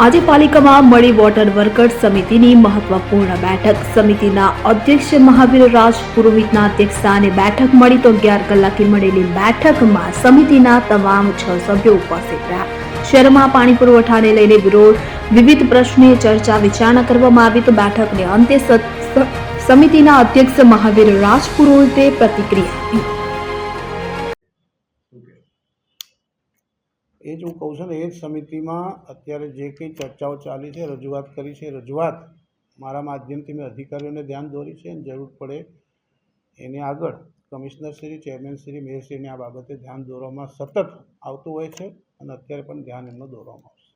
આજે પાલિકામાં મળી વોટર વર્કર્સ સમિતિની મહત્વપૂર્ણ બેઠક. સમિતિના અધ્યક્ષ મહાવીર રાજ પુરોહિતના અધ્યક્ષસ્થાને બેઠક મળી તો 11 કલાકે મળેલી બેઠકમાં સમિતિના તમામ 6 સભ્યો ઉપસ્થિત રહ્યા. શહેરમાં પાણી પુરવઠાને લઈને વિવિધ પ્રશ્ને ચર્ચા વિચારણા કરવામાં આવી તો બેઠકને અંતે સમિતિના અધ્યક્ષ મહાવીર રાજ પુરોહિતે પ્રતિક્રિયા આપી. એ જ હું કહું છું ને, એ જ સમિતિમાં અત્યારે જે કંઈ ચર્ચાઓ ચાલી છે, રજૂઆત કરી છે, રજૂઆત મારા માધ્યમથી મેં અધિકારીઓને ધ્યાન દોરી છે અને જરૂર પડે એની આગળ કમિશનરશ્રી, ચેરમેનશ્રી, મેયરશ્રીને આ બાબતે ધ્યાન દોરવામાં સતત આવતું હોય છે અને અત્યારે પણ ધ્યાન એમનું દોરવામાં આવશે.